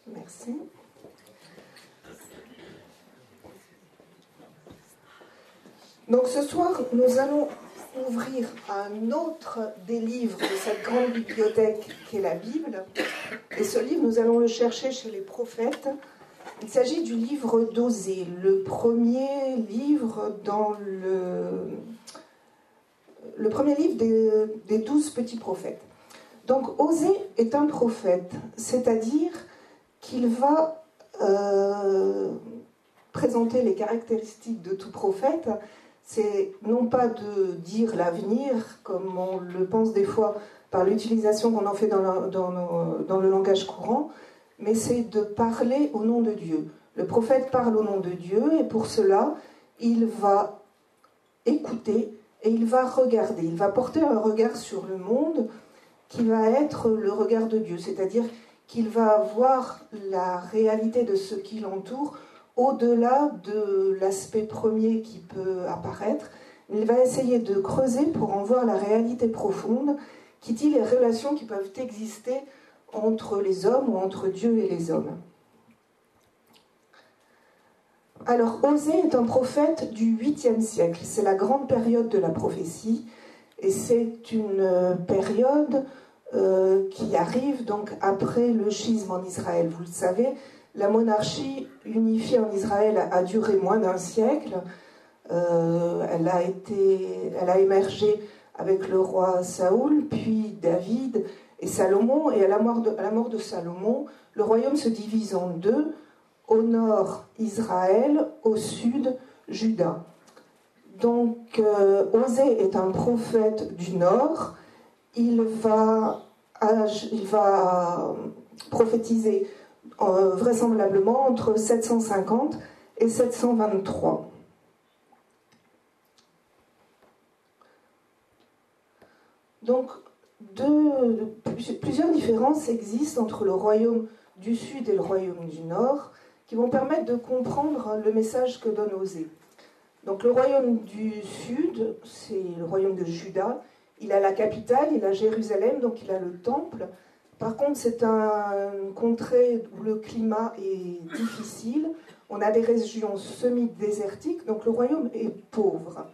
Merci. Donc ce soir, nous allons ouvrir un autre des livres de cette grande bibliothèque qu'est la Bible. Et ce livre, nous allons le chercher chez les prophètes. Il s'agit du livre d'Osée, le premier livre dans le premier livre des 12 petits prophètes. Donc Osée est un prophète, c'est-à-dire qu'il va présenter les caractéristiques de tout prophète. C'est non pas de dire l'avenir, comme on le pense des fois par l'utilisation qu'on en fait dans le langage courant, mais c'est de parler au nom de Dieu. Le prophète parle au nom de Dieu, et pour cela, il va écouter et il va regarder. Il va porter un regard sur le monde qui va être le regard de Dieu, c'est-à-dire qu'il va voir la réalité de ce qui l'entoure au-delà de l'aspect premier qui peut apparaître. Il va essayer de creuser pour en voir la réalité profonde, qui dit les relations qui peuvent exister entre les hommes ou entre Dieu et les hommes. Alors, Osée est un prophète du 8e siècle. C'est la grande période de la prophétie, et c'est une période qui arrive donc après le schisme en Israël. Vous le savez, la monarchie unifiée en Israël a duré moins d'un siècle. Elle a émergé avec le roi Saoul, puis David et Salomon. Et à la mort de Salomon, le royaume se divise en deux. Au nord, Israël, au sud, Juda. Donc, Osée est un prophète du nord. Il va prophétiser vraisemblablement entre 750 et 723. Donc, plusieurs différences existent entre le royaume du sud et le royaume du nord, qui vont permettre de comprendre le message que donne Osée. Donc, le royaume du sud, c'est le royaume de Juda. Il a la capitale, il a Jérusalem, donc il a le temple. Par contre, c'est une contrée où le climat est difficile. On a des régions semi-désertiques, donc le royaume est pauvre.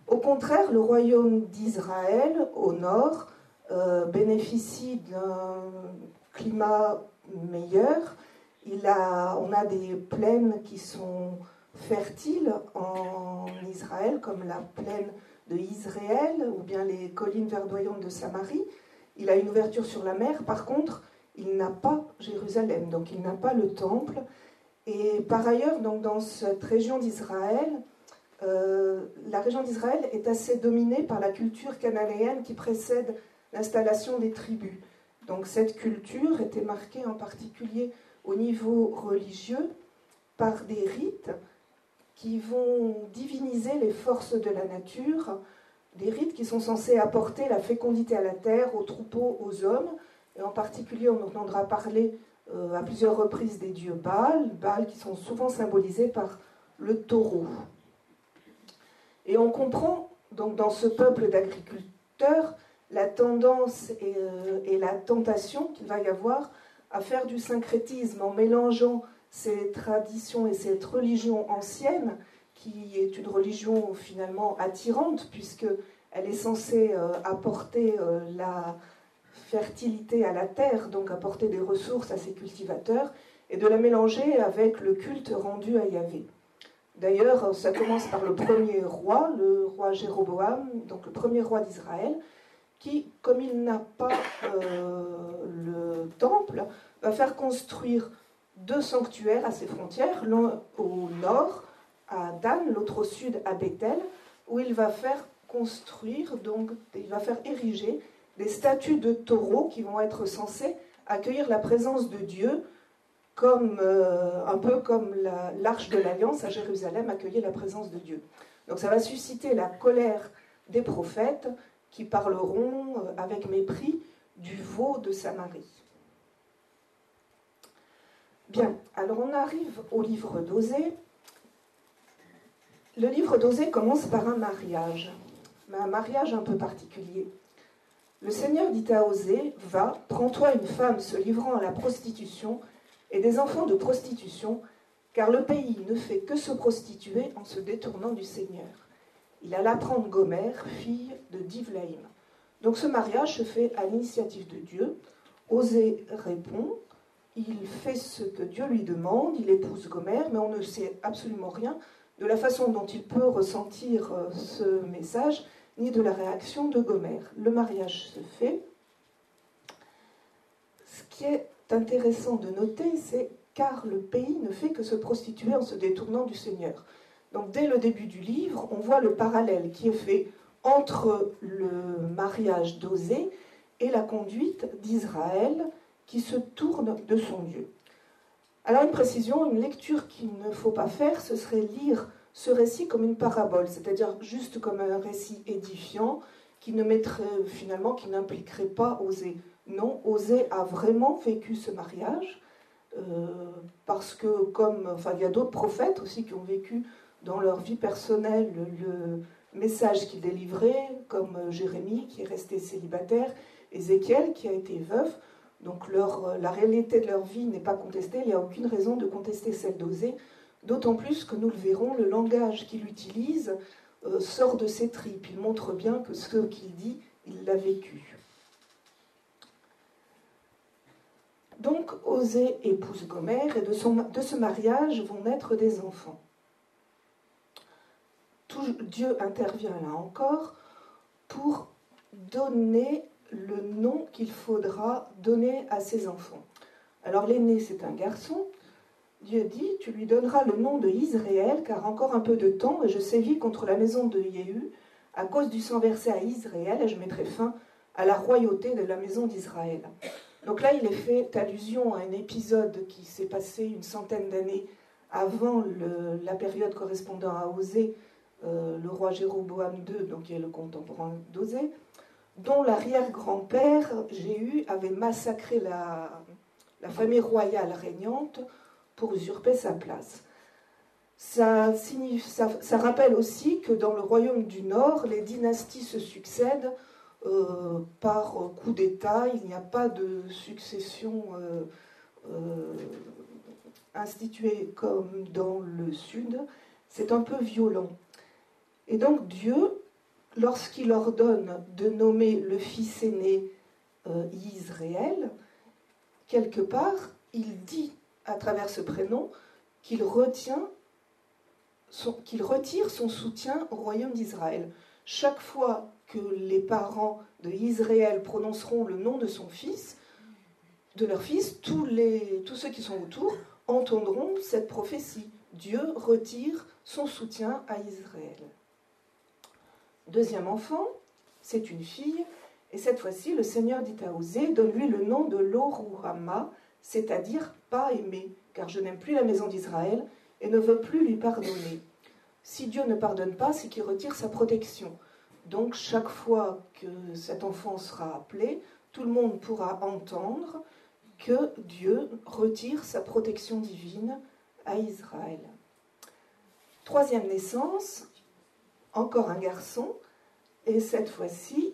Au contraire, le royaume d'Israël, au nord, bénéficie d'un climat meilleur. On a des plaines qui sont fertiles en Israël, comme la plaine de Israël, ou bien les collines verdoyantes de Samarie. Il a une ouverture sur la mer. Par contre, il n'a pas Jérusalem, donc il n'a pas le temple. Et par ailleurs, donc dans cette région d'Israël, la région d'Israël est assez dominée par la culture cananéenne qui précède l'installation des tribus. Donc cette culture était marquée en particulier au niveau religieux par des rites qui vont diviniser les forces de la nature, des rites qui sont censés apporter la fécondité à la terre, aux troupeaux, aux hommes. Et en particulier, on entendra parler à plusieurs reprises des dieux Baal qui sont souvent symbolisés par le taureau. Et on comprend donc dans ce peuple d'agriculteurs la tendance et la tentation qu'il va y avoir à faire du syncrétisme en mélangeant ces traditions et cette religion ancienne, qui est une religion finalement attirante, puisqu'elle est censée apporter la fertilité à la terre, donc apporter des ressources à ses cultivateurs, et de la mélanger avec le culte rendu à Yahvé. D'ailleurs, ça commence par le premier roi, le roi Jéroboam, donc le premier roi d'Israël, qui, comme il n'a pas le temple, va faire construire 2 sanctuaires à ses frontières, l'un au nord, à Dan, l'autre au sud, à Bethel, où il va faire construire, donc il va faire ériger des statues de taureaux qui vont être censées accueillir la présence de Dieu, un peu comme l'arche de l'Alliance à Jérusalem accueillait la présence de Dieu. Donc ça va susciter la colère des prophètes qui parleront avec mépris du veau de Samarie. Bien, alors on arrive au livre d'Osée. Le livre d'Osée commence par un mariage un peu particulier. Le Seigneur dit à Osée, « Va, prends-toi une femme se livrant à la prostitution et des enfants de prostitution, car le pays ne fait que se prostituer en se détournant du Seigneur. Il alla prendre Gomère, fille de Divlaïm. Donc ce mariage se fait à l'initiative de Dieu. Osée répond, il fait ce que Dieu lui demande, il épouse Gomère, mais on ne sait absolument rien de la façon dont il peut ressentir ce message, ni de la réaction de Gomère. Le mariage se fait. Ce qui est intéressant de noter, c'est car le pays ne fait que se prostituer en se détournant du Seigneur. Donc dès le début du livre, on voit le parallèle qui est fait entre le mariage d'Osée et la conduite d'Israël qui se tourne de son Dieu. Alors une précision, une lecture qu'il ne faut pas faire, ce serait lire ce récit comme une parabole, c'est-à-dire juste comme un récit édifiant qui ne mettrait finalement, qui n'impliquerait pas Osée. Non, Osée a vraiment vécu ce mariage, parce que il y a d'autres prophètes aussi qui ont vécu dans leur vie personnelle le message qu'ils délivraient, comme Jérémie qui est resté célibataire, Ézéchiel qui a été veuf. Donc la réalité de leur vie n'est pas contestée, il n'y a aucune raison de contester celle d'Osée, d'autant plus que nous le verrons, le langage qu'il utilise sort de ses tripes, il montre bien que ce qu'il dit, il l'a vécu. Donc Osée épouse Gomère et de ce mariage vont naître des enfants. Dieu intervient là encore pour donner le nom qu'il faudra donner à ses enfants. Alors l'aîné, c'est un garçon. Dieu dit, tu lui donneras le nom de Israël, car encore un peu de temps, et je sévis contre la maison de Jéhu, à cause du sang versé à Israël, et je mettrai fin à la royauté de la maison d'Israël. Donc là, il est fait allusion à un épisode qui s'est passé une centaine d'années avant la période correspondant à Osée, le roi Jéroboam II, donc qui est le contemporain d'Osée, dont l'arrière-grand-père, Jéhu, avait massacré la famille royale régnante pour usurper sa place. Ça rappelle aussi que dans le royaume du Nord, les dynasties se succèdent par coup d'État, il n'y a pas de succession instituée comme dans le Sud, c'est un peu violent. Et donc Dieu, lorsqu'il ordonne de nommer le fils aîné Israël, quelque part, il dit à travers ce prénom qu'il retire son soutien au royaume d'Israël. Chaque fois que les parents de Israël prononceront le nom de son fils, de leur fils, tous ceux qui sont autour entendront cette prophétie. Dieu retire son soutien à Israël. Deuxième enfant, c'est une fille, et cette fois-ci, le Seigneur dit à Osée, donne-lui le nom de Lo-Ruhamah, c'est-à-dire pas aimé, car je n'aime plus la maison d'Israël et ne veux plus lui pardonner. Si Dieu ne pardonne pas, c'est qu'il retire sa protection. Donc chaque fois que cet enfant sera appelé, tout le monde pourra entendre que Dieu retire sa protection divine à Israël. Troisième naissance, encore un garçon, et cette fois-ci,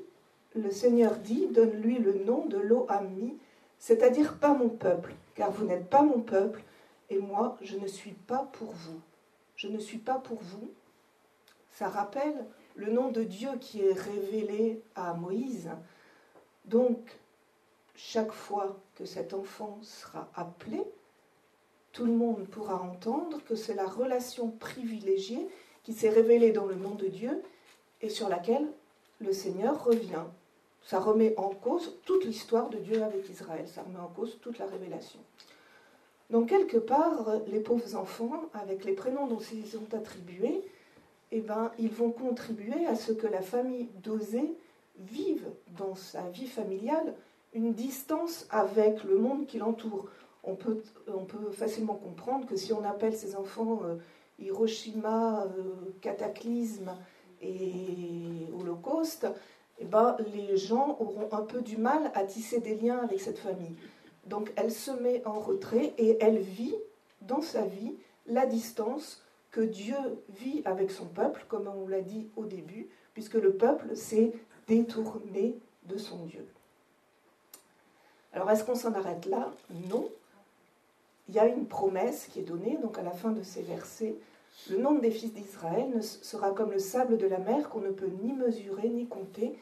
le Seigneur dit, donne-lui le nom de Lo-Ammi, c'est-à-dire pas mon peuple, car vous n'êtes pas mon peuple, et moi, je ne suis pas pour vous. Je ne suis pas pour vous. Ça rappelle le nom de Dieu qui est révélé à Moïse. Donc, chaque fois que cet enfant sera appelé, tout le monde pourra entendre que c'est la relation privilégiée qui s'est révélée dans le nom de Dieu et sur laquelle le Seigneur revient. Ça remet en cause toute l'histoire de Dieu avec Israël, ça remet en cause toute la révélation. Donc quelque part, les pauvres enfants, avec les prénoms dont ils sont attribués, ils vont contribuer à ce que la famille d'Osée vive dans sa vie familiale une distance avec le monde qui l'entoure. On peut facilement comprendre que si on appelle ces enfants Hiroshima, Cataclysme et Holocauste, les gens auront un peu du mal à tisser des liens avec cette famille. Donc elle se met en retrait et elle vit dans sa vie la distance que Dieu vit avec son peuple, comme on l'a dit au début, puisque le peuple s'est détourné de son Dieu. Alors est-ce qu'on s'en arrête là? Non. il y a une promesse qui est donnée, donc à la fin de ces versets. Le nombre des fils d'Israël sera comme le sable de la mer qu'on ne peut ni mesurer ni compter.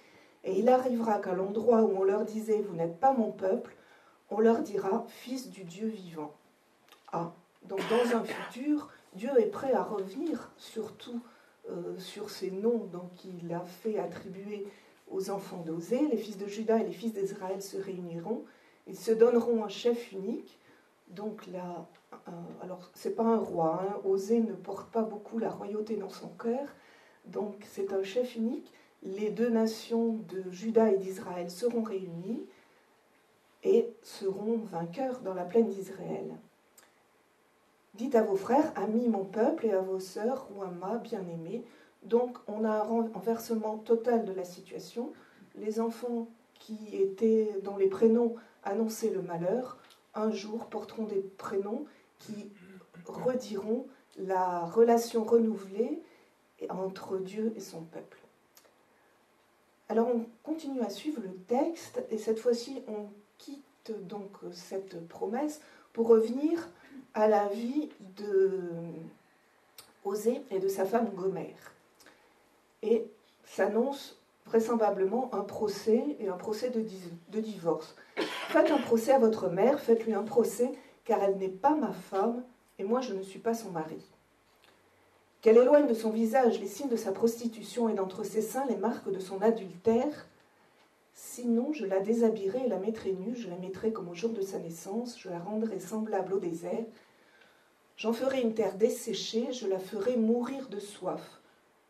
Et il arrivera qu'à l'endroit où on leur disait « Vous n'êtes pas mon peuple », on leur dira « Fils du Dieu vivant ». Ah, donc dans un futur, Dieu est prêt à revenir surtout sur ces noms qu'il a fait attribuer aux enfants d'Osée. Les fils de Juda et les fils d'Israël se réuniront. Ils se donneront un chef unique. Donc là, alors c'est pas un roi, hein. Osée ne porte pas beaucoup la royauté dans son cœur. Donc c'est un chef unique. Les deux nations de Juda et d'Israël seront réunies et seront vainqueurs dans la plaine d'Israël. Dites à vos frères, amis mon peuple, et à vos sœurs, Ouama, bien-aimés. Donc on a un renversement total de la situation. Les enfants dont les prénoms annonçaient le malheur, un jour porteront des prénoms qui rediront la relation renouvelée entre Dieu et son peuple. Alors on continue à suivre le texte, et cette fois-ci on quitte donc cette promesse pour revenir à la vie de Osée et de sa femme Gomer. Et s'annonce vraisemblablement un procès, et un procès de divorce. Faites un procès à votre mère, faites-lui un procès, car elle n'est pas ma femme, et moi je ne suis pas son mari. Qu'elle éloigne de son visage les signes de sa prostitution et d'entre ses seins les marques de son adultère. Sinon, je la déshabillerai et la mettrai nue, je la mettrai comme au jour de sa naissance, je la rendrai semblable au désert. J'en ferai une terre desséchée, je la ferai mourir de soif.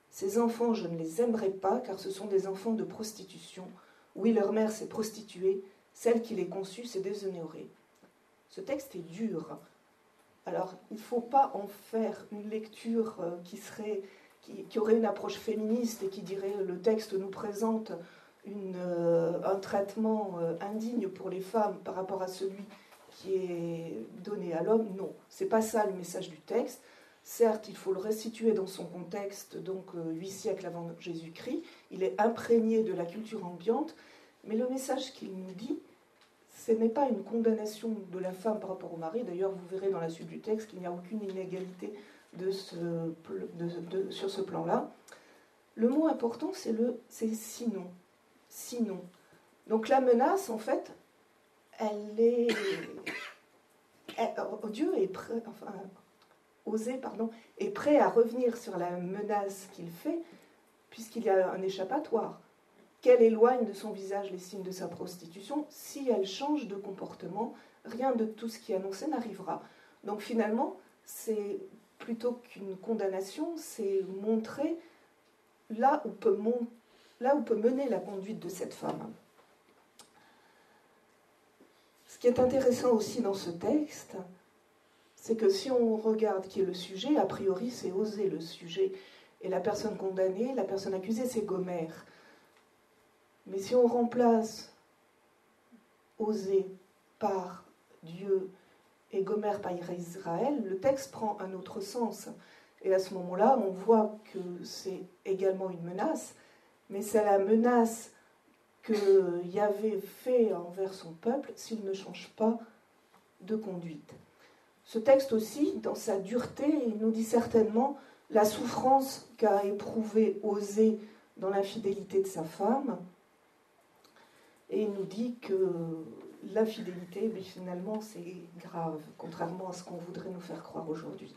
Ces enfants, je ne les aimerai pas, car ce sont des enfants de prostitution. Oui, leur mère s'est prostituée, celle qui les conçut s'est déshonorée. Ce texte est dur. Alors, il ne faut pas en faire une lecture qui aurait une approche féministe et qui dirait le texte nous présente un traitement indigne pour les femmes par rapport à celui qui est donné à l'homme. Non, ce n'est pas ça le message du texte. Certes, il faut le resituer dans son contexte, donc 8 siècles avant Jésus-Christ. Il est imprégné de la culture ambiante, mais le message qu'il nous dit, ce n'est pas une condamnation de la femme par rapport au mari. D'ailleurs, vous verrez dans la suite du texte qu'il n'y a aucune inégalité sur ce plan-là. Le mot important, c'est sinon. Sinon. Donc la menace, en fait, Dieu est prêt, Osée, est prêt à revenir sur la menace qu'il fait, puisqu'il y a un échappatoire. Qu'elle éloigne de son visage les signes de sa prostitution, si elle change de comportement, rien de tout ce qui est annoncé n'arrivera. Donc finalement, c'est plutôt qu'une condamnation, c'est montrer là où peut mener la conduite de cette femme. Ce qui est intéressant aussi dans ce texte, c'est que si on regarde qui est le sujet, a priori c'est Osée le sujet, et la personne condamnée, la personne accusée, c'est Gomer. Mais si on remplace Osée par Dieu et Gomer par Israël, le texte prend un autre sens. Et à ce moment-là, on voit que c'est également une menace, mais c'est la menace que Yahvé fait envers son peuple s'il ne change pas de conduite. Ce texte aussi, dans sa dureté, il nous dit certainement la souffrance qu'a éprouvée Osée dans l'infidélité de sa femme, et il nous dit que l'infidélité, mais finalement, c'est grave, contrairement à ce qu'on voudrait nous faire croire aujourd'hui.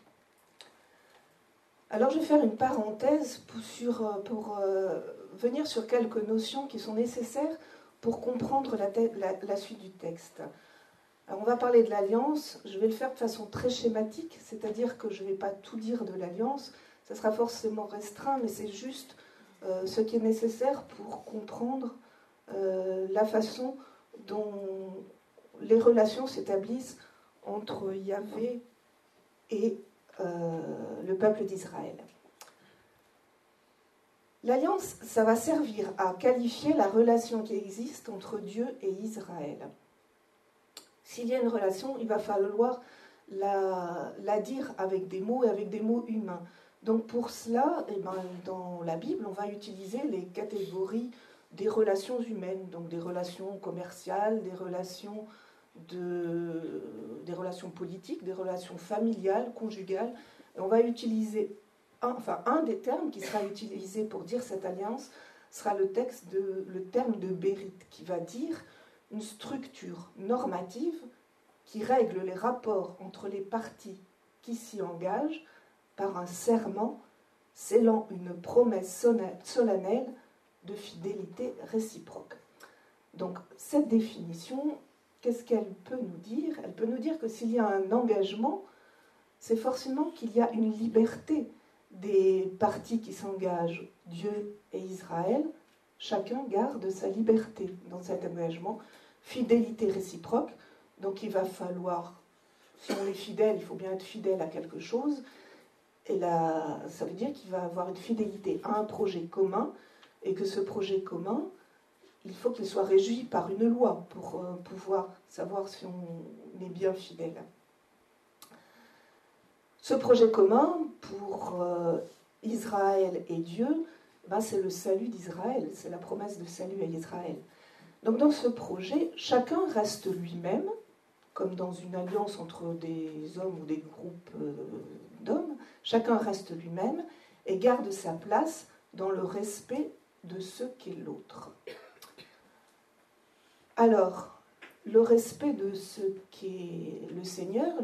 Alors, je vais faire une parenthèse pour venir sur quelques notions qui sont nécessaires pour comprendre la suite du texte. Alors, on va parler de l'alliance. Je vais le faire de façon très schématique, c'est-à-dire que je ne vais pas tout dire de l'alliance. Ça sera forcément restreint, mais c'est juste ce qui est nécessaire pour comprendre la façon dont les relations s'établissent entre Yahvé et le peuple d'Israël. L'alliance, ça va servir à qualifier la relation qui existe entre Dieu et Israël. S'il y a une relation, il va falloir la dire avec des mots et avec des mots humains. Donc pour cela, dans la Bible, on va utiliser les catégories des relations humaines, donc des relations commerciales, des relations des relations politiques, des relations familiales, conjugales. Et on va utiliser, un des termes qui sera utilisé pour dire cette alliance sera le terme de Bérit, qui va dire une structure normative qui règle les rapports entre les parties qui s'y engagent par un serment scellant une promesse solennelle de fidélité réciproque. Donc cette définition, qu'est-ce qu'elle peut nous dire? Elle peut nous dire que s'il y a un engagement, c'est forcément qu'il y a une liberté des parties qui s'engagent, Dieu et Israël. Chacun garde sa liberté dans cet engagement, fidélité réciproque. Donc il va falloir, si on est fidèle, il faut bien être fidèle à quelque chose. Et là, ça veut dire qu'il va avoir une fidélité à un projet commun, et que ce projet commun, il faut qu'il soit régi par une loi pour pouvoir savoir si on est bien fidèle. Ce projet commun pour Israël et Dieu, c'est le salut d'Israël, c'est la promesse de salut à Israël. Donc dans ce projet, chacun reste lui-même, comme dans une alliance entre des hommes ou des groupes d'hommes, chacun reste lui-même et garde sa place dans le respect de ce qu'est l'autre. Alors, le respect de ce qu'est le Seigneur,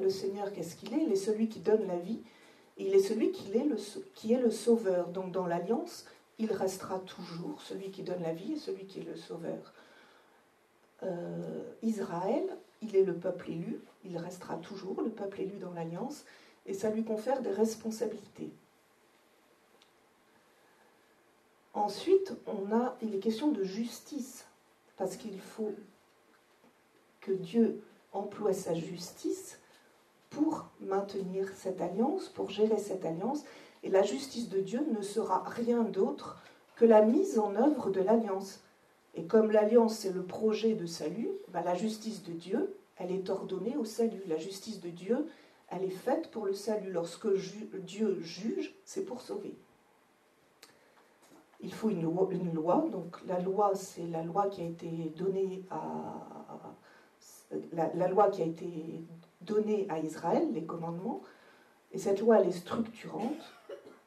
qu'est-ce qu'il est? Il est celui qui donne la vie, il est celui qui est le sauveur. Donc dans l'alliance, il restera toujours celui qui donne la vie et celui qui est le sauveur. Israël, il est le peuple élu, il restera toujours le peuple élu dans l'alliance, et ça lui confère des responsabilités. Ensuite, il est question de justice, parce qu'il faut que Dieu emploie sa justice pour maintenir cette alliance, pour gérer cette alliance, et la justice de Dieu ne sera rien d'autre que la mise en œuvre de l'alliance. Et comme l'alliance, c'est le projet de salut, la justice de Dieu, elle est ordonnée au salut. La justice de Dieu, elle est faite pour le salut. Lorsque Dieu juge, c'est pour sauver. Il faut une loi. Donc la loi, c'est la loi qui a été donnée la loi qui a été donnée à Israël, les commandements. Et cette loi, elle est structurante.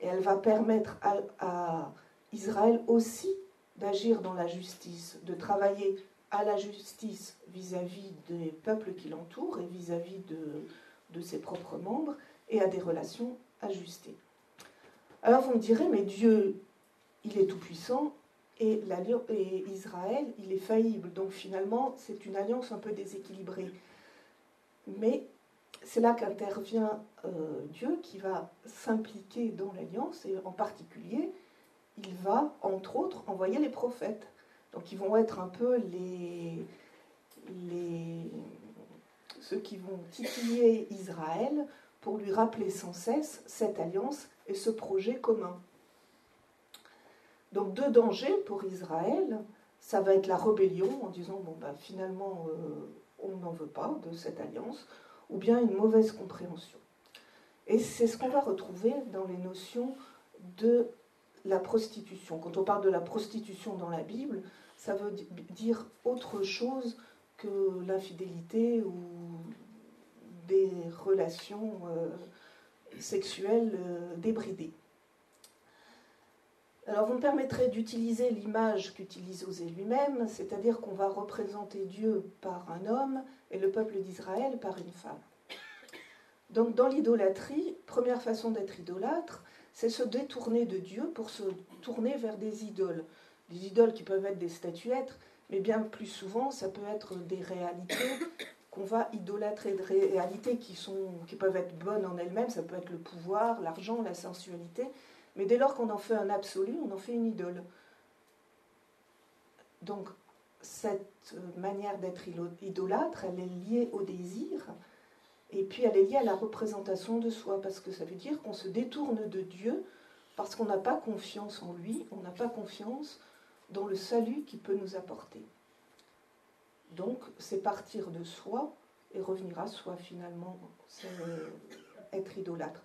Et elle va permettre à Israël aussi d'agir dans la justice, de travailler à la justice vis-à-vis des peuples qui l'entourent et vis-à-vis de ses propres membres, et à des relations ajustées. Alors vous me direz, mais Dieu, il est tout-puissant, et Israël, il est faillible. Donc finalement, c'est une alliance un peu déséquilibrée. Mais c'est là qu'intervient Dieu, qui va s'impliquer dans l'alliance, et en particulier, il va, entre autres, envoyer les prophètes. Donc ils vont être un peu ceux qui vont titiller Israël pour lui rappeler sans cesse cette alliance et ce projet commun. Donc deux dangers pour Israël, ça va être la rébellion en disant finalement on n'en veut pas de cette alliance, ou bien une mauvaise compréhension. Et c'est ce qu'on va retrouver dans les notions de la prostitution. Quand on parle de la prostitution dans la Bible, ça veut dire autre chose que l'infidélité ou des relations sexuelles débridées. Alors vous me permettrez d'utiliser l'image qu'utilise Osée lui-même, c'est-à-dire qu'on va représenter Dieu par un homme et le peuple d'Israël par une femme. Donc dans l'idolâtrie, première façon d'être idolâtre, c'est se détourner de Dieu pour se tourner vers des idoles. Des idoles qui peuvent être des statuettes, mais bien plus souvent, ça peut être des réalités qu'on va idolâtrer, des réalités qui peuvent être bonnes en elles-mêmes, ça peut être le pouvoir, l'argent, la sensualité, mais dès lors qu'on en fait un absolu, on en fait une idole. Donc, cette manière d'être idolâtre, elle est liée au désir, et puis elle est liée à la représentation de soi, parce que ça veut dire qu'on se détourne de Dieu, parce qu'on n'a pas confiance en lui, on n'a pas confiance dans le salut qu'il peut nous apporter. Donc, c'est partir de soi et revenir à soi, finalement, c'est être idolâtre.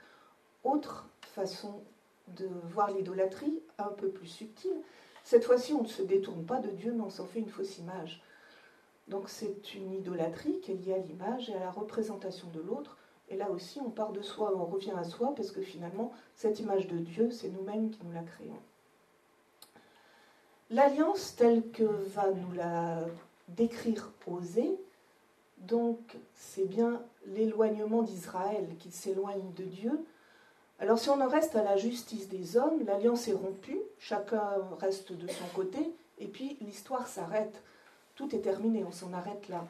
Autre façon de voir l'idolâtrie, un peu plus subtile, cette fois-ci, on ne se détourne pas de Dieu, mais on s'en fait une fausse image. Donc c'est une idolâtrie qui est liée à l'image et à la représentation de l'autre. Et là aussi, on part de soi, on revient à soi, parce que finalement, cette image de Dieu, c'est nous-mêmes qui nous la créons. L'alliance telle que va nous la décrire Osée, donc c'est bien l'éloignement d'Israël qui s'éloigne de Dieu. Alors si on en reste à la justice des hommes, l'alliance est rompue, chacun reste de son côté, et puis l'histoire s'arrête. Tout est terminé, on s'en arrête là.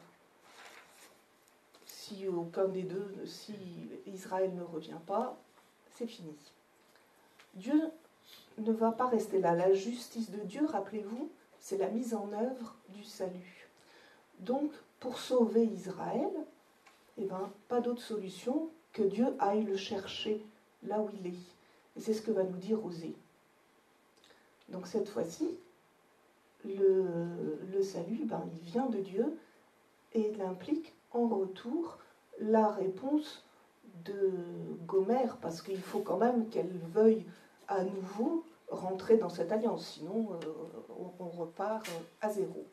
Si aucun des deux, si Israël ne revient pas, c'est fini. Dieu ne va pas rester là. La justice de Dieu, rappelez-vous, c'est la mise en œuvre du salut. Donc, pour sauver Israël, eh ben, pas d'autre solution que Dieu aille le chercher là où il est. Et c'est ce que va nous dire Osée. Donc cette fois-ci, le salut, ben, il vient de Dieu et il implique en retour la réponse de Gomère, parce qu'il faut quand même qu'elle veuille à nouveau rentrer dans cette alliance, sinon on repart à zéro.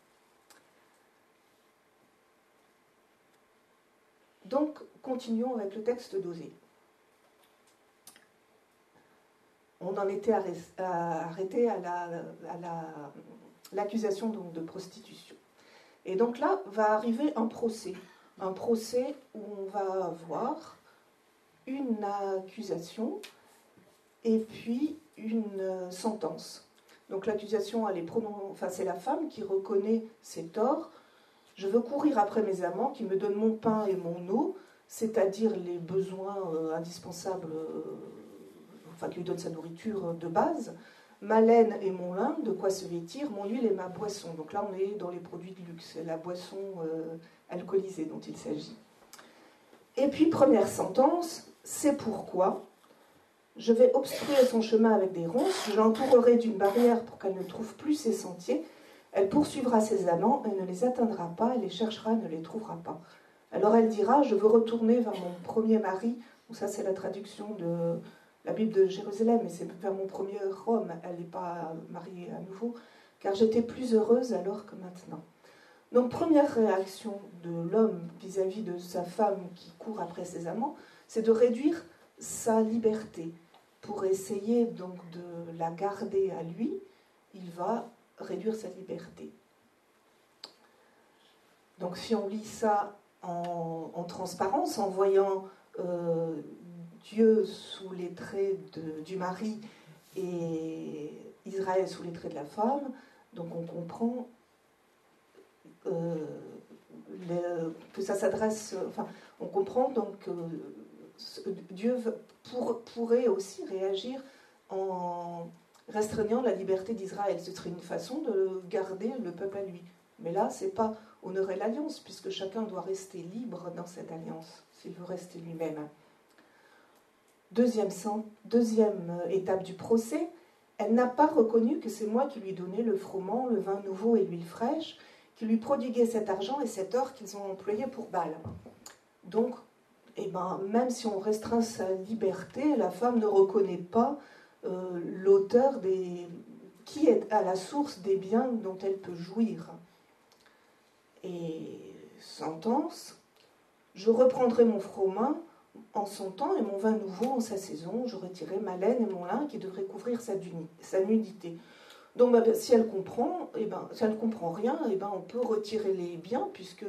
Donc, continuons avec le texte d'Osée. On en était arrêté à l'accusation de prostitution. Et donc là, va arriver un procès où on va avoir une accusation et puis une sentence. Donc l'accusation, c'est la femme qui reconnaît ses torts. Je veux courir après mes amants qui me donnent mon pain et mon eau, c'est-à-dire les besoins indispensables, qui lui donnent sa nourriture de base, ma laine et mon lin, de quoi se vêtir, mon huile et ma boisson. Donc là, on est dans les produits de luxe, c'est la boisson alcoolisée dont il s'agit. Et puis, première sentence, c'est pourquoi je vais obstruer son chemin avec des ronces, je l'entourerai d'une barrière pour qu'elle ne trouve plus ses sentiers, elle poursuivra ses amants, elle ne les atteindra pas, elle les cherchera, elle ne les trouvera pas. Alors elle dira, je veux retourner vers mon premier mari, donc ça c'est la traduction de la Bible de Jérusalem, mais c'est vers mon premier homme, elle n'est pas mariée à nouveau, car j'étais plus heureuse alors que maintenant. Donc première réaction de l'homme vis-à-vis de sa femme qui court après ses amants, c'est de réduire sa liberté. Pour essayer donc de la garder à lui, il va réduire sa liberté. Donc si on lit ça en transparence, en voyant Dieu sous les traits du mari et Israël sous les traits de la femme, donc on comprend que ça s'adresse, on comprend donc que Dieu pourrait aussi réagir en restreignant la liberté d'Israël. Ce serait une façon de garder le peuple à lui. Mais là, ce n'est pas honorer l'alliance, puisque chacun doit rester libre dans cette alliance, s'il veut rester lui-même. Deuxième étape du procès, elle n'a pas reconnu que c'est moi qui lui donnais le froment, le vin nouveau et l'huile fraîche, qui lui prodiguait cet argent et cet or qu'ils ont employé pour Baal. Donc, même si on restreint sa liberté, la femme ne reconnaît pas l'auteur qui est à la source des biens dont elle peut jouir. Et sentence, je reprendrai mon froment en son temps et mon vin nouveau en sa saison, je retirerai ma laine et mon lin qui devraient couvrir sa nudité. Donc si elle comprend, si elle ne comprend rien, on peut retirer les biens puisque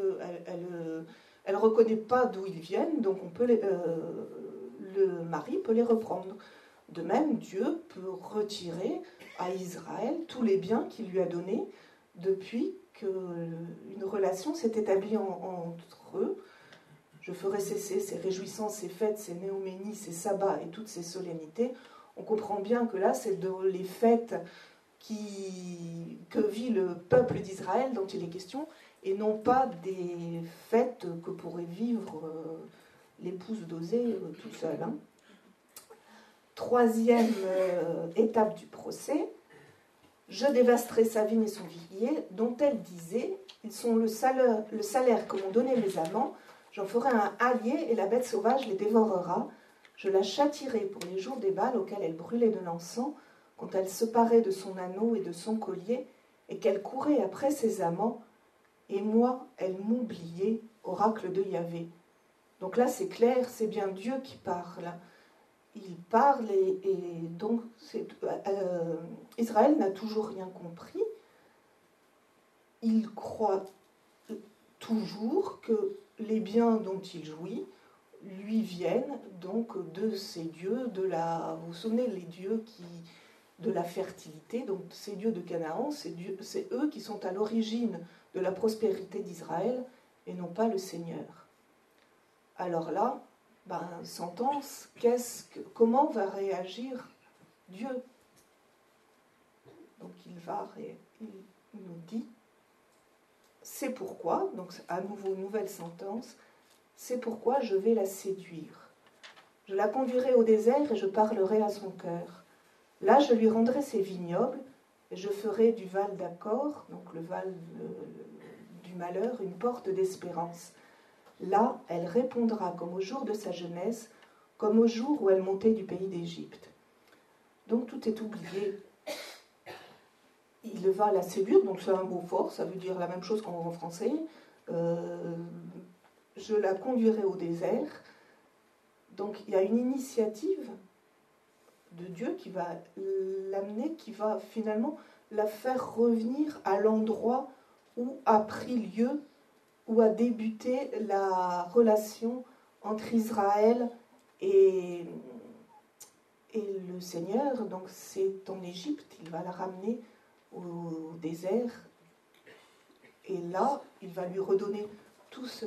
elle ne reconnaît pas d'où ils viennent, donc le mari peut les reprendre. De même, Dieu peut retirer à Israël tous les biens qu'il lui a donnés depuis qu'une relation s'est établie entre eux. Je ferai cesser ces réjouissances, ces fêtes, ces néoménies, ces sabbats et toutes ces solennités. On comprend bien que là, c'est dans les fêtes que vit le peuple d'Israël dont il est question, et non pas des fêtes que pourrait vivre l'épouse d'Osée toute seule. Troisième étape du procès, je dévasterai sa vigne et son vivier, dont elle disait, ils sont le salaire que m'ont donné mes amants, j'en ferai un hallier et la bête sauvage les dévorera, je la châtierai pour les jours des bals auxquels elle brûlait de l'encens, quand elle se parait de son anneau et de son collier, et qu'elle courait après ses amants, et moi, elles m'ont oublié, oracle de Yahvé. Donc là, c'est clair, c'est bien Dieu qui parle. Il parle et donc Israël n'a toujours rien compris. Il croit toujours que les biens dont il jouit lui viennent donc de ces dieux, vous vous souvenez, les dieux de la fertilité, donc ces dieux de Canaan, c'est eux qui sont à l'origine de la prospérité d'Israël et non pas le Seigneur. Alors là, sentence, comment va réagir Dieu? Donc il nous dit, c'est pourquoi, donc à nouveau nouvelle sentence, c'est pourquoi je vais la séduire. Je la conduirai au désert et je parlerai à son cœur. Là, je lui rendrai ses vignobles et je ferai du Val d'Accord, donc le Val du malheur, une porte d'espérance. Là, elle répondra comme au jour de sa jeunesse, comme au jour où elle montait du pays d'Égypte. Donc tout est oublié. Il va la séduire, donc c'est un mot fort, ça veut dire la même chose qu'en français. Je la conduirai au désert. Donc il y a une initiative de Dieu qui va l'amener, qui va finalement la faire revenir à l'endroit où a pris lieu, où a débuté la relation entre Israël et le Seigneur. Donc c'est en Égypte, il va la ramener au désert. Et là, il va lui redonner tout ce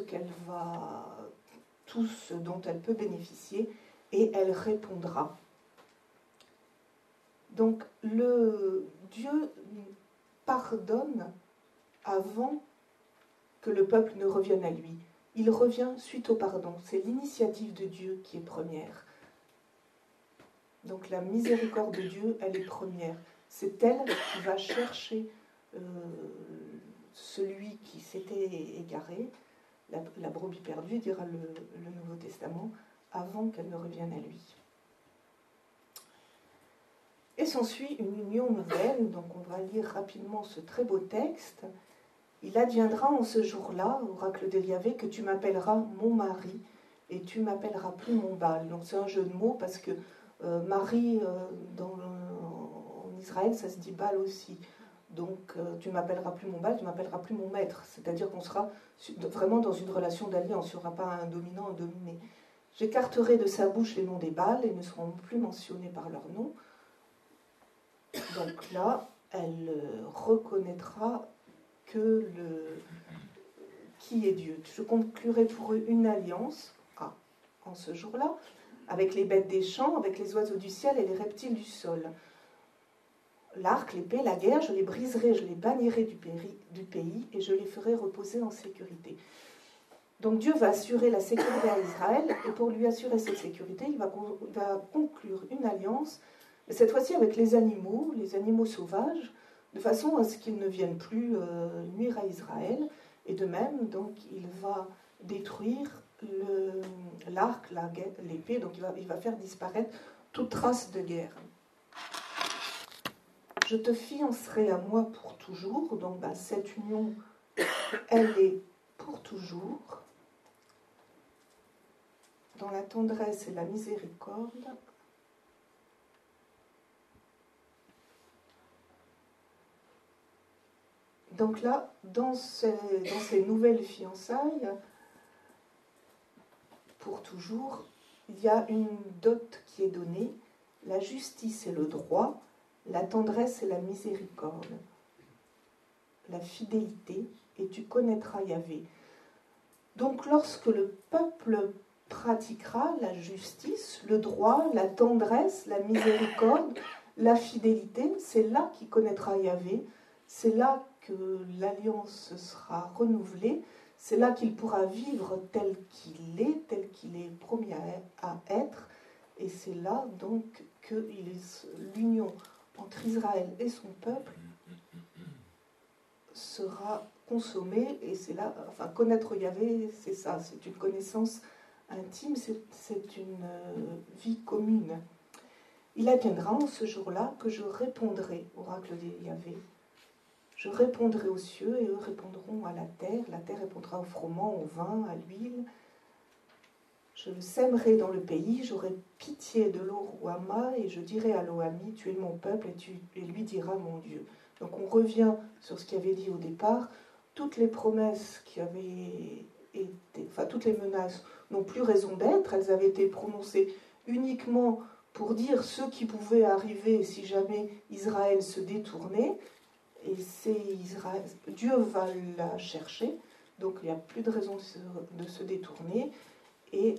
dont elle peut bénéficier, et elle répondra. Donc Dieu pardonne avant que le peuple ne revienne à lui. Il revient suite au pardon. C'est l'initiative de Dieu qui est première. Donc la miséricorde de Dieu, elle est première. C'est elle qui va chercher celui qui s'était égaré, la brebis perdue, dira le Nouveau Testament, avant qu'elle ne revienne à lui. Et s'ensuit une union nouvelle, donc on va lire rapidement ce très beau texte. Il adviendra en ce jour-là, oracle de Yahvé, que tu m'appelleras mon mari et tu m'appelleras plus mon Baal. Donc c'est un jeu de mots parce que mari en Israël, ça se dit Baal aussi. Donc tu m'appelleras plus mon Baal, tu m'appelleras plus mon maître. C'est-à-dire qu'on sera vraiment dans une relation d'alliance, il n'y aura pas un dominant, un dominé. J'écarterai de sa bouche les noms des Baals et ne seront plus mentionnés par leur nom. Donc là, elle reconnaîtra qui est Dieu. Je conclurai pour eux une alliance, en ce jour-là, avec les bêtes des champs, avec les oiseaux du ciel et les reptiles du sol. L'arc, l'épée, la guerre, je les briserai, je les bannirai du pays et je les ferai reposer en sécurité. Donc Dieu va assurer la sécurité à Israël, et pour lui assurer cette sécurité, il va conclure une alliance, mais cette fois-ci avec les animaux sauvages, de façon à ce qu'ils ne viennent plus nuire à Israël. Et de même, donc, il va détruire l'arc, l'épée, donc il va faire disparaître toute trace de guerre. Je te fiancerai à moi pour toujours, donc cette union, elle est pour toujours, dans la tendresse et la miséricorde. Donc là, dans ces nouvelles fiançailles, pour toujours, il y a une dot qui est donnée, la justice et le droit, la tendresse et la miséricorde, la fidélité, et tu connaîtras Yahvé. Donc lorsque le peuple pratiquera la justice, le droit, la tendresse, la miséricorde, la fidélité, c'est là qu'il connaîtra Yahvé, c'est là que l'alliance sera renouvelée, c'est là qu'il pourra vivre tel qu'il est promis à être, et c'est là donc que l'union entre Israël et son peuple sera consommée, et c'est là, connaître Yahvé, c'est ça, c'est une connaissance intime, c'est une vie commune. Il adviendra en ce jour-là que je répondrai, oracle de Yahvé. Je répondrai aux cieux et eux répondront à la terre répondra au froment, au vin, à l'huile. Je le sèmerai dans le pays, j'aurai pitié de l'Oruama et je dirai à l'Oami, tu es mon peuple et lui dira mon Dieu. Donc on revient sur ce qu'il avait dit au départ. Toutes les promesses qui avaient été, enfin toutes les menaces n'ont plus raison d'être. Elles avaient été prononcées uniquement pour dire ce qui pouvait arriver si jamais Israël se détournait. Et Dieu va la chercher, donc il n'y a plus de raison de se détourner. Et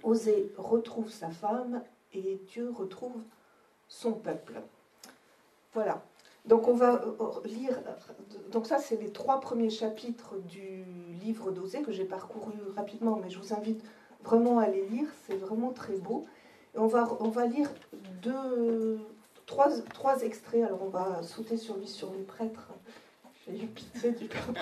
Osée retrouve sa femme et Dieu retrouve son peuple. Voilà. Donc on va lire. Donc ça, c'est les 3 premiers chapitres du livre d'Osée que j'ai parcouru rapidement, mais je vous invite vraiment à les lire. C'est vraiment très beau. Et on va lire 3 extraits. Alors on va sauter sur le prêtre. J'ai eu pitié du peuple.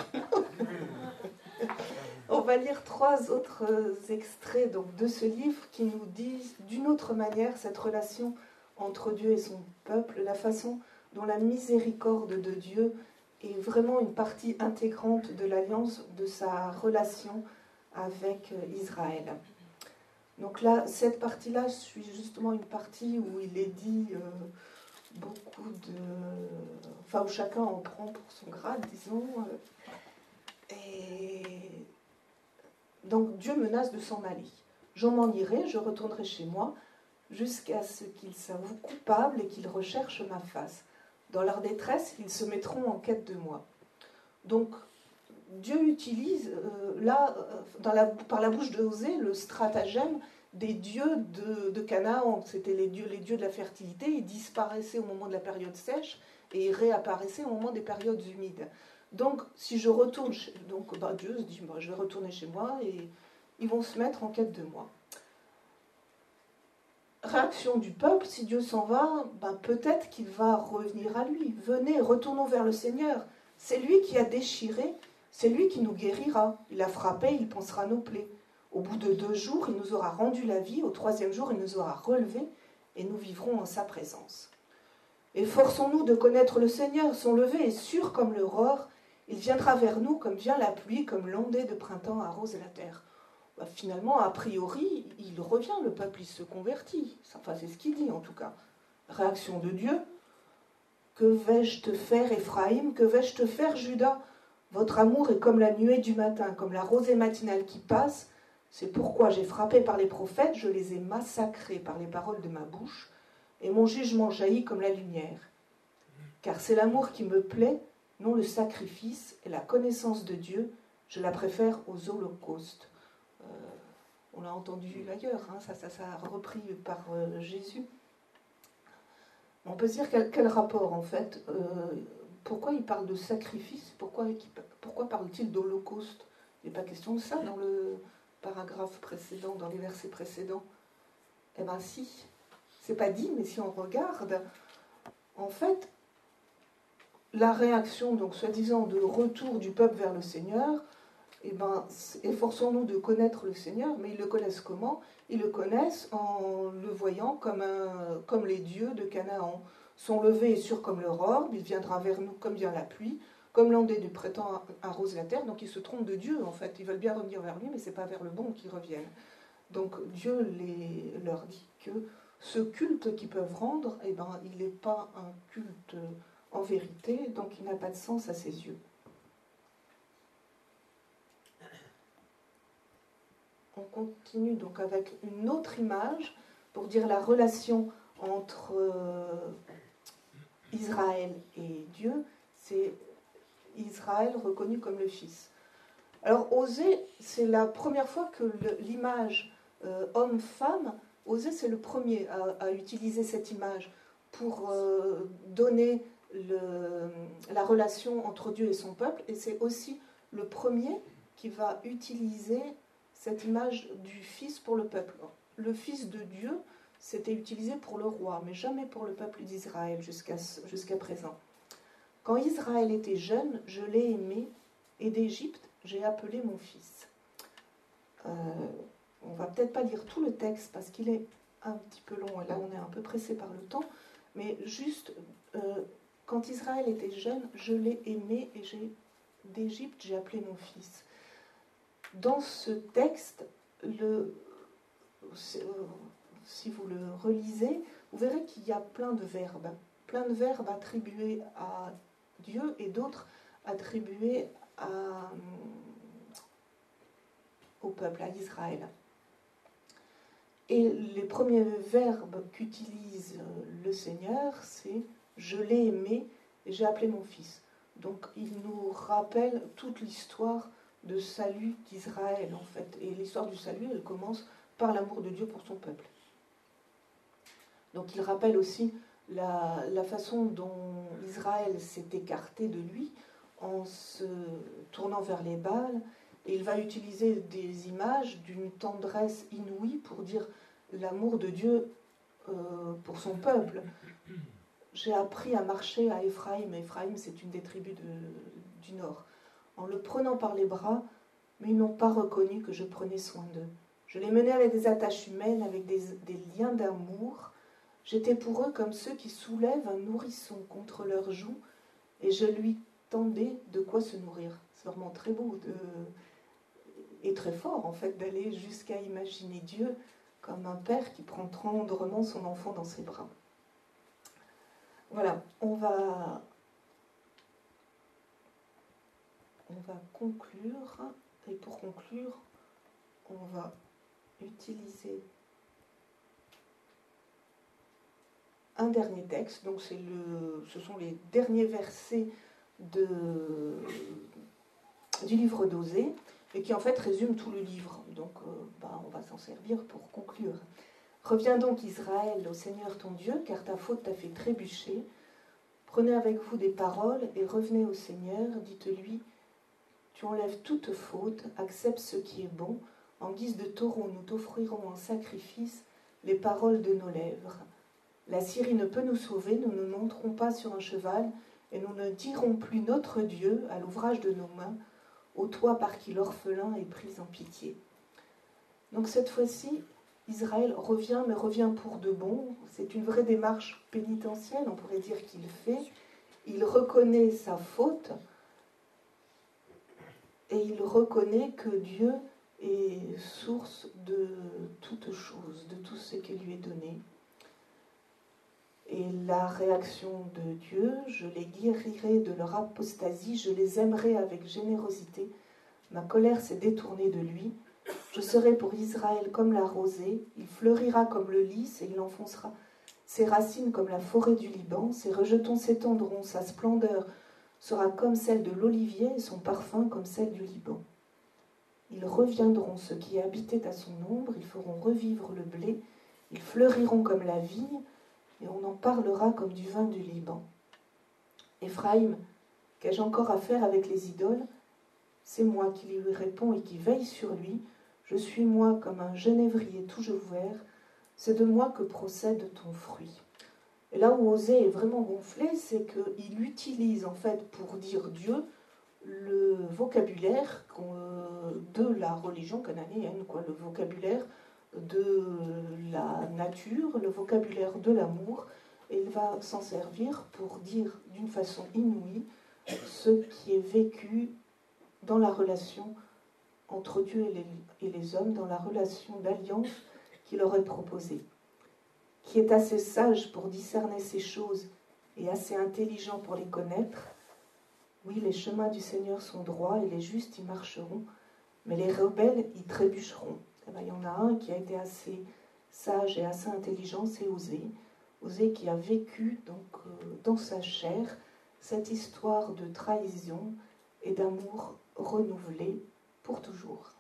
On va lire 3 autres extraits donc, de ce livre qui nous disent d'une autre manière cette relation entre Dieu et son peuple, la façon dont la miséricorde de Dieu est vraiment une partie intégrante de l'alliance, de sa relation avec Israël. Donc là, cette partie-là, suit justement une partie où il est dit beaucoup de... Enfin, où chacun en prend pour son grade, disons. Et donc Dieu menace de s'en aller. Je m'en irai, je retournerai chez moi, jusqu'à ce qu'ils s'avouent coupables et qu'ils recherchent ma face. Dans leur détresse, ils se mettront en quête de moi. Donc, Dieu utilise, par la bouche de Osée, le stratagème des dieux de Canaan. C'était les dieux de la fertilité. Ils disparaissaient au moment de la période sèche et ils réapparaissaient au moment des périodes humides. Donc, si je retourne, Dieu se dit, je vais retourner chez moi et ils vont se mettre en quête de moi. Réaction du peuple, si Dieu s'en va, peut-être qu'il va revenir à lui. Venez, retournons vers le Seigneur. C'est lui qui a déchiré, c'est lui qui nous guérira. Il a frappé, il pansera nos plaies. Au bout de 2 jours, il nous aura rendu la vie. Au 3e jour, il nous aura relevés et nous vivrons en sa présence. Efforçons-nous de connaître le Seigneur. Son lever est sûr comme l'aurore. Il viendra vers nous comme vient la pluie, comme l'ondée de printemps arrose la terre. Finalement, a priori, il revient, le peuple, il se convertit. Enfin, c'est ce qu'il dit, en tout cas. Réaction de Dieu. Que vais-je te faire, Éphraïm? Que vais-je te faire, Juda? Votre amour est comme la nuée du matin, comme la rosée matinale qui passe. C'est pourquoi j'ai frappé par les prophètes, je les ai massacrés par les paroles de ma bouche, et mon jugement jaillit comme la lumière. Car c'est l'amour qui me plaît, non le sacrifice, et la connaissance de Dieu, je la préfère aux holocaustes. On l'a entendu ailleurs, ça a repris par Jésus. On peut se dire quel rapport en fait. Pourquoi il parle de sacrifice? Pourquoi parle-t-il d'holocauste? Il n'est pas question de ça dans le paragraphe précédent, dans les versets précédents. Eh bien si, c'est pas dit, mais si on regarde, en fait, la réaction, donc soi-disant de retour du peuple vers le Seigneur, efforçons-nous de connaître le Seigneur, mais ils le connaissent comment? Ils le connaissent en le voyant comme les dieux de Canaan. Son lever est sûr comme l'aurore, il viendra vers nous comme vient la pluie, comme l'ondée du printemps arrose la terre. Donc ils se trompent de Dieu, en fait. Ils veulent bien revenir vers lui, mais ce n'est pas vers le bon qu'ils reviennent. Donc Dieu leur dit que ce culte qu'ils peuvent rendre, il n'est pas un culte en vérité, donc il n'a pas de sens à ses yeux. On continue donc avec une autre image pour dire la relation entre Israël et Dieu. C'est Israël reconnu comme le Fils. Alors Osée, c'est la première fois que l'image homme-femme, Osée c'est le premier à utiliser cette image pour donner la relation entre Dieu et son peuple, et c'est aussi le premier qui va utiliser cette image du Fils pour le peuple. Le Fils de Dieu, c'était utilisé pour le roi, mais jamais pour le peuple d'Israël jusqu'à présent. Quand Israël était jeune, je l'ai aimé, et d'Égypte, j'ai appelé mon fils. On va peut-être pas lire tout le texte, parce qu'il est un petit peu long, et là on est un peu pressé par le temps, mais juste, quand Israël était jeune, je l'ai aimé et d'Égypte, j'ai appelé mon fils. Dans ce texte, si vous le relisez, vous verrez qu'il y a plein de verbes attribués à Dieu et d'autres attribués au peuple, à Israël. Et les premiers verbes qu'utilise le Seigneur, c'est « je l'ai aimé et j'ai appelé mon fils ». Donc il nous rappelle toute l'histoire de salut d'Israël, en fait. Et l'histoire du salut, elle commence par l'amour de Dieu pour son peuple. Donc il rappelle aussi la façon dont Israël s'est écarté de lui en se tournant vers les Baals. Et il va utiliser des images d'une tendresse inouïe pour dire l'amour de Dieu pour son peuple. J'ai appris à marcher à Éphraïm. Éphraïm, c'est une des tribus du nord. En le prenant par les bras, mais ils n'ont pas reconnu que je prenais soin d'eux. Je les menais avec des attaches humaines, avec des liens d'amour. J'étais pour eux comme ceux qui soulèvent un nourrisson contre leur joue, et je lui tendais de quoi se nourrir. C'est vraiment très beau et très fort, en fait, d'aller jusqu'à imaginer Dieu comme un père qui prend tendrement son enfant dans ses bras. Voilà, on va conclure, et pour conclure, on va utiliser un dernier texte, donc ce sont les derniers versets du livre d'Osée, et qui en fait résument tout le livre. Donc on va s'en servir pour conclure. Reviens donc Israël au Seigneur ton Dieu, car ta faute t'a fait trébucher. Prenez avec vous des paroles et revenez au Seigneur, dites-lui, tu enlèves toute faute, accepte ce qui est bon, en guise de taureau nous t'offrirons en sacrifice les paroles de nos lèvres. La Syrie ne peut nous sauver, nous ne monterons pas sur un cheval, et nous ne dirons plus notre Dieu à l'ouvrage de nos mains, au toit par qui l'orphelin est pris en pitié. Donc cette fois-ci, Israël revient, mais revient pour de bon. C'est une vraie démarche pénitentielle, on pourrait dire qu'il fait. Il reconnaît sa faute, et il reconnaît que Dieu est source de toutes choses, de tout ce qui lui est donné. Et la réaction de Dieu, je les guérirai de leur apostasie, je les aimerai avec générosité. Ma colère s'est détournée de lui. Je serai pour Israël comme la rosée, il fleurira comme le lys et il enfoncera ses racines comme la forêt du Liban, ses rejetons s'étendront, sa splendeur sera comme celle de l'olivier et son parfum comme celle du Liban. Ils reviendront ceux qui habitaient à son ombre, ils feront revivre le blé, ils fleuriront comme la vigne, et on en parlera comme du vin du Liban. Éphraïm, qu'ai-je encore à faire avec les idoles? C'est moi qui lui réponds et qui veille sur lui. Je suis moi comme un genévrier tout ouvert. C'est de moi que procède ton fruit. Et là où Osée est vraiment gonflé, c'est qu'il utilise en fait pour dire Dieu le vocabulaire de la religion cananéenne, le vocabulaire de la nature, le vocabulaire de l'amour, et il va s'en servir pour dire d'une façon inouïe ce qui est vécu dans la relation entre Dieu et les hommes, dans la relation d'alliance qu'il leur est proposée. Qui est assez sage pour discerner ces choses et assez intelligent pour les connaître. Oui, les chemins du Seigneur sont droits et les justes y marcheront, mais les rebelles y trébucheront. Et bien, il y en a un qui a été assez sage et assez intelligent, c'est Osée. Osée qui a vécu donc, dans sa chair cette histoire de trahison et d'amour renouvelé pour toujours.